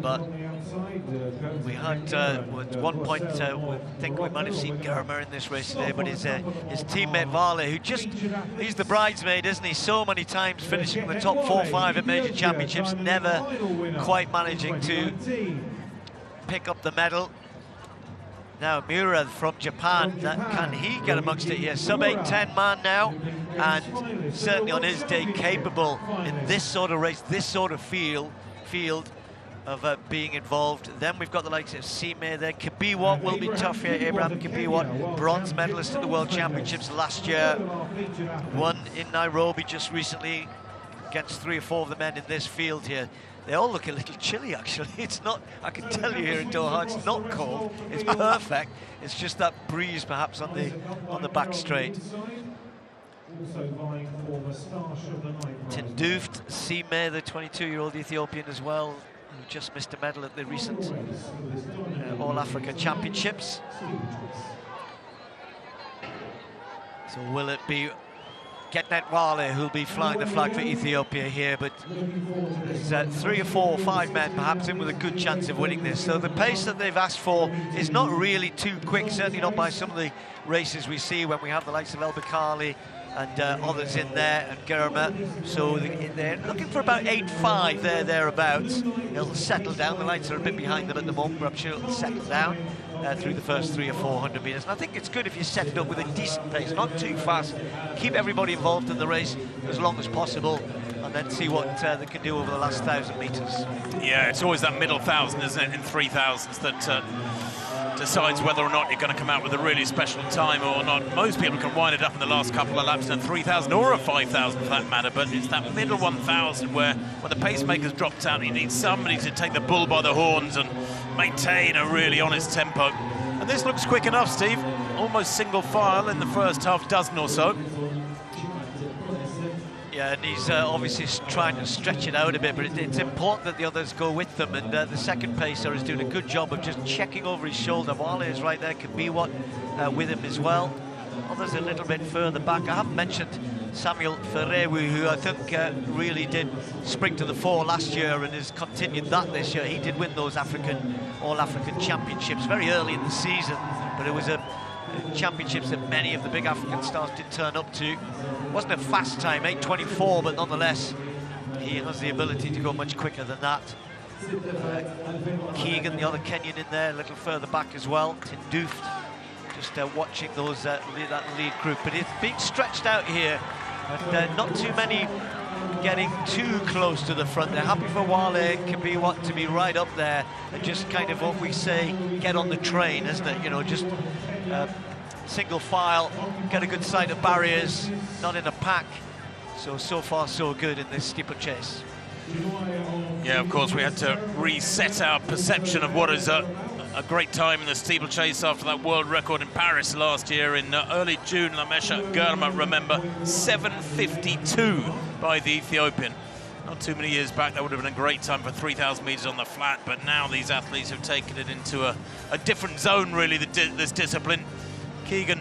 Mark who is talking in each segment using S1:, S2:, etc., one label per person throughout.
S1: But we had, at one point, we think we might have seen Germer in this race today, but his teammate Vale, he's the bridesmaid, isn't he? So many times finishing in the top 4 or 5 at major championships, never quite managing to pick up the medal. Now Miura from Japan, can he get amongst it here? Sub-8-10 man now, and certainly on his day capable in this sort of race, this sort of field of being involved. Then we've got the likes of Sime there. Kibbe Wat will be tough here. Abraham Kibbe Wat, bronze medalist at the World Championships last year. Won in Nairobi just recently against 3 or 4 of the men in this field here. They all look a little chilly, actually. It's not, I can tell you here in Doha, it's not cold, it's perfect. It's just that breeze perhaps on the back straight. Tinduft Sime, the 22-year-old Ethiopian as well, who just missed a medal at the recent All-Africa Championships. So will it be Getnet Wale who'll be flying the flag for Ethiopia here, but there's 3 or 4 or 5 men perhaps in with a good chance of winning this. So the pace that they've asked for is not really too quick, certainly not by some of the races we see when we have the likes of El Bakali and others in there, and Germa. So they're looking for about 8.5 thereabouts. It'll settle down. The lights are a bit behind them at the moment, but I'm sure it'll settle down through the first 300 or 400 metres. And I think it's good if you set it up with a decent pace, not too fast. Keep everybody involved in the race as long as possible, and then see what they can do over the last 1,000 metres.
S2: Yeah, it's always that middle 1,000, isn't it, in 3,000s that decides whether or not you're going to come out with a really special time or not. Most people can wind it up in the last couple of laps in a 3,000 or a 5,000 for that matter, but it's that middle 1,000 where when the pacemaker's dropped out, you need somebody to take the bull by the horns and maintain a really honest tempo. And this looks quick enough, Steve. Almost single file in the first half dozen or so.
S1: Yeah, and he's obviously trying to stretch it out a bit, but it's important that the others go with them, and the second pacer is doing a good job of just checking over his shoulder. Wale is right there, Kibbe Wat with him as well. Others a little bit further back. I haven't mentioned Samuel Ferrewu, who I think really did spring to the fore last year and has continued that this year. He did win those All-African Championships very early in the season, but it was a championships that many of the big African stars did turn up to. Wasn't a fast time, 8:24, but nonetheless he has the ability to go much quicker than that. Keegan, the other Kenyan, in there a little further back as well. Tinduft just watching those that lead group, but it's being stretched out here, and not too many getting too close to the front. They're happy for Wale and Kibbe Wat to be right up there and just kind of what we say, get on the train, isn't it? You know, just single file, get a good sight of barriers, not in a pack. So far so good in this steeplechase.
S2: Yeah, of course we had to reset our perception of what is a great time in the steeplechase after that world record in Paris last year in early June. Lamesha Germa, remember, 7:52 by the Ethiopian. Not too many years back that would have been a great time for 3,000 metres on the flat, but now these athletes have taken it into a different zone, really, this discipline. Keegan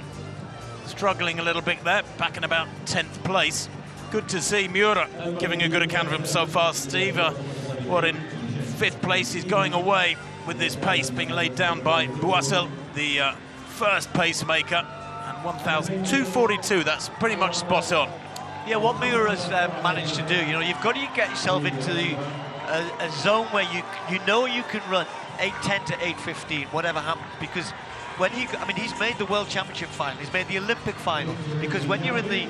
S2: struggling a little bit there, back in about 10th place. Good to see Miura giving a good account of him so far, Steve. What, in 5th place, he's going away with this pace being laid down by Boissel, the first pacemaker, and 1,242, that's pretty much spot on.
S1: Yeah, what Miura's managed to do, you know, you've got to get yourself into a zone where you know you can run 8:10 to 8:15, whatever happens, because when I mean, he's made the World Championship final, he's made the Olympic final, because when you're in the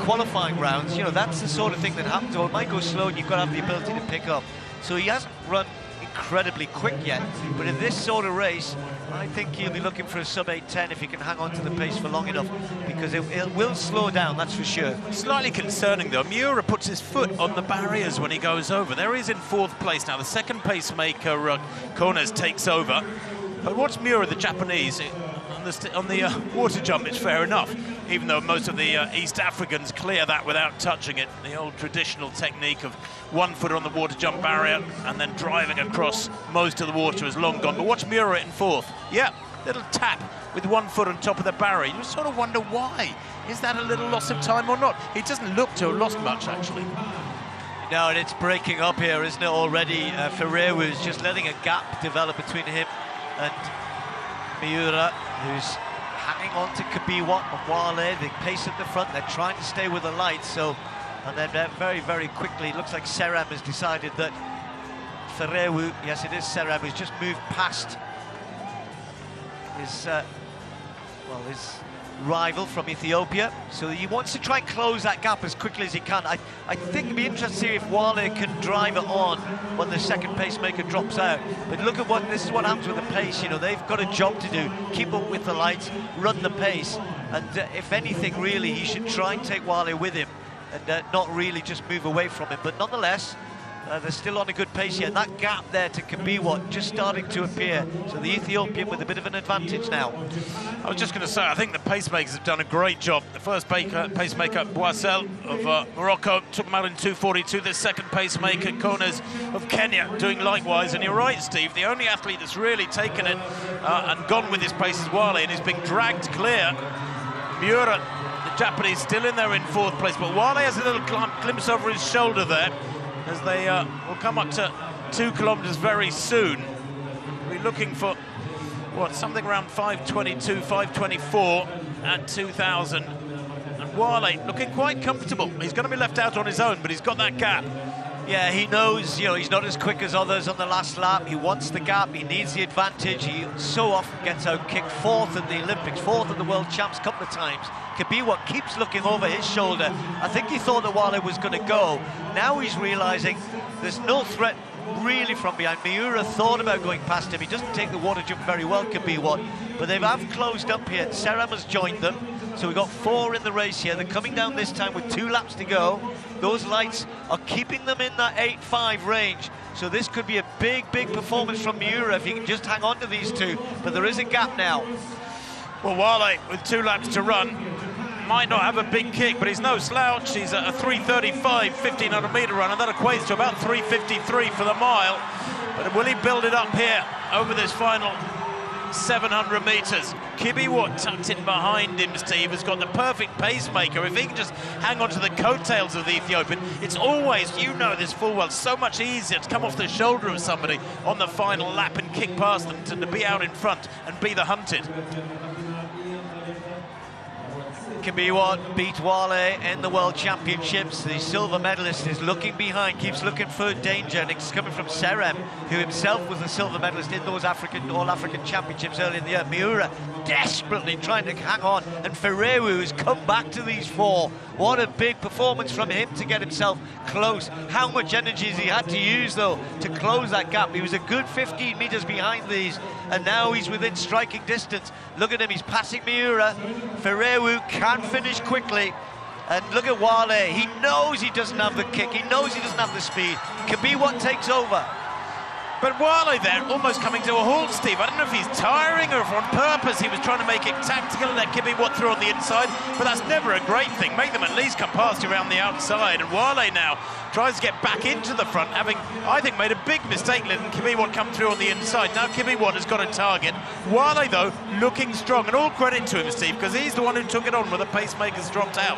S1: qualifying rounds, you know, that's the sort of thing that happens. Or it might go slow and you've got to have the ability to pick up. So he hasn't run incredibly quick yet, but in this sort of race, I think he'll be looking for a sub-8:10 if he can hang on to the pace for long enough, because it will slow down, that's for sure.
S2: Slightly concerning though, Miura puts his foot on the barriers when he goes over. There he is in 4th place now. The second pacemaker, Kones, takes over. But watch Miura, the Japanese, on the water jump, it's fair enough, even though most of the East Africans clear that without touching it. The old traditional technique of 1 foot on the water jump barrier and then driving across most of the water is long gone. But watch Miura in 4th. Yeah, little tap with 1 foot on top of the barrier. You sort of wonder why. Is that a little loss of time or not? He doesn't look to have lost much, actually.
S1: No, and it's breaking up here, isn't it, already? Fィレウis just letting a gap develop between him and Miura, who's hanging on to Kibiwot and Wale. The pace at the front, they're trying to stay with the lights, so, and then very, very quickly, it looks like Serem has decided that Fィレウ, yes it is Serem, who's just moved past his, his rival from Ethiopia, so he wants to try and close that gap as quickly as he can. I think it'd be interesting to see if Wale can drive it on when the second pacemaker drops out. But look at this is what happens with the pace, you know, they've got a job to do, keep up with the lights, run the pace, and if anything really, he should try and take Wale with him and not really just move away from him, but nonetheless, they're still on a good pace here. And that gap there to Kibiwot just starting to appear. So the Ethiopian with a bit of an advantage now.
S2: I was just going to say, I think the pacemakers have done a great job. The first pacemaker, Boissel of Morocco, took him out in 2:42. The second pacemaker, Kones of Kenya, doing likewise. And you're right, Steve, the only athlete that's really taken it and gone with his pace is Wale, and he's being dragged clear. Miura, the Japanese, still in there in fourth place, but Wale has a little glimpse over his shoulder there, as they will come up to 2 kilometres very soon. We're looking for, what, something around 5:22, 5:24 at 2,000. And Wale looking quite comfortable. He's going to be left out on his own, but he's got that gap.
S1: Yeah, he knows, you know, he's not as quick as others on the last lap. He wants the gap, he needs the advantage. He so often gets out-kicked, 4th at the Olympics, 4th at the World Champs a couple of times. Kibiwot keeps looking over his shoulder. I think he thought that Wale was going to go. Now he's realising there's no threat really from behind. Miura thought about going past him. He doesn't take the water jump very well, Kibiwot, but they have closed up here. Serem has joined them, so we've got 4 in the race here. They're coming down this time with 2 laps to go. Those lights are keeping them in that 8.5 range, so this could be a big, big performance from Miura if he can just hang on to these 2, but there is a gap now.
S2: Well, Wale, with 2 laps to run, might not have a big kick, but he's no slouch. He's a 3:35 1,500-metre run, and that equates to about 3:53 for the mile. But will he build it up here over this final 700 metres? Kibiwot tucked in behind him, Steve, has got the perfect pacemaker. If he can just hang on to the coattails of the Ethiopian, it's always, you know this full well, so much easier to come off the shoulder of somebody on the final lap and kick past them to be out in front and be the hunted.
S1: Kibiwot beat Wale in the World Championships. The silver medalist is looking behind, keeps looking for danger, and it's coming from Serem, who himself was the silver medalist in those All-African Championships early in the year. Miura desperately trying to hang on, and Fィレウhas come back to these 4. What a big performance from him to get himself close. How much energy has he had to use, though, to close that gap? He was a good 15 metres behind these, and now he's within striking distance. Look at him, he's passing Miura. Fィレウcan finish quickly, and look at Wale. He knows he doesn't have the kick, he knows he doesn't have the speed. Kibiwot takes over.
S2: But Wale there, almost coming to a halt, Steve. I don't know if he's tiring or if on purpose he was trying to make it tactical and let Kibiwot through on the inside, but that's never a great thing. Make them at least come past you around the outside. And Wale now tries to get back into the front, having, I think, made a big mistake letting Kibiwot come through on the inside. Now Kibiwot has got a target. Wale, though, looking strong, and all credit to him, Steve, because he's the one who took it on when the pacemakers dropped out.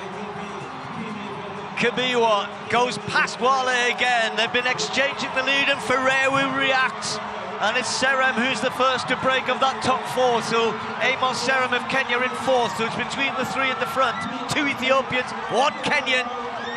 S1: Kibiwot goes past Wale again. They've been exchanging the lead, and Fィレウreacts. And it's Serem who's the first to break of that top 4. So Amos Serem of Kenya in 4th. So it's between the 3 in the front. 2 Ethiopians, 1 Kenyan.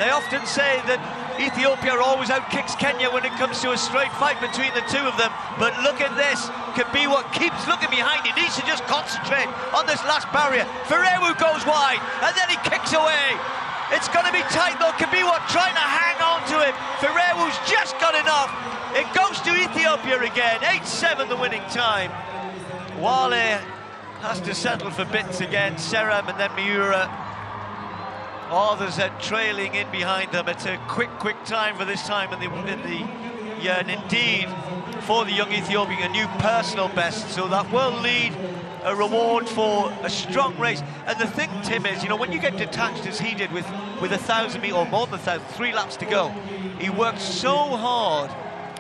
S1: They often say that Ethiopia always outkicks Kenya when it comes to a straight fight between the 2 of them. But look at this. Kibiwot keeps looking behind. He needs to just concentrate on this last barrier. Fィレウgoes wide, and then he kicks away. It's going to be tight though. Kibiwot trying to hang on to him. Fィレウjust got enough. It goes to Ethiopia again. 8.7 the winning time. Wale has to settle for bits again. Serem and then Miura. Others are trailing in behind them. It's a quick time for this time in the year, and indeed for the young Ethiopian a new personal best. So that will lead a reward for a strong race. And the thing, Tim, is, you know, when you get detached as he did with 1,000 metres or more than 1,000, 3 laps to go, he worked so hard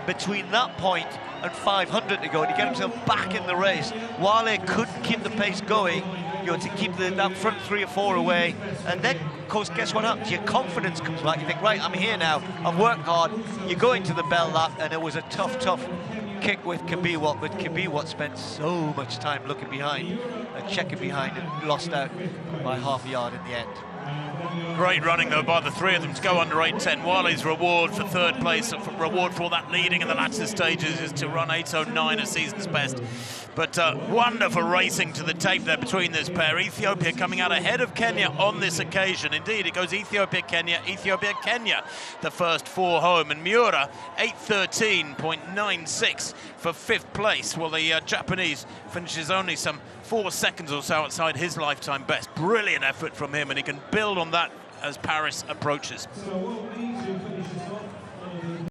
S1: between that point and 500 to go to get himself back in the race. Wale couldn't keep the pace going, to keep that front 3 or 4 away. And then, of course, guess what happens? Your confidence comes back. You think, right, I'm here now. I've worked hard. You go into the bell lap, and it was a tough kick with Kibbe Wot, but Kibbe Wot spent so much time looking behind and checking behind and lost out by half a yard in the end.
S2: Great running, though, by the 3 of them to go under 8:10. Wiley's reward for 3rd place, reward for all that leading in the latter stages, is to run 8:09, a season's best. But wonderful racing to the tape there between this pair. Ethiopia coming out ahead of Kenya on this occasion. Indeed, it goes Ethiopia, Kenya, the first 4 home. And Miura, 8:13.96 for 5th place. Well, the Japanese finishes only some 4 seconds or so outside his lifetime best. Brilliant effort from him, and he can build on that as Paris approaches.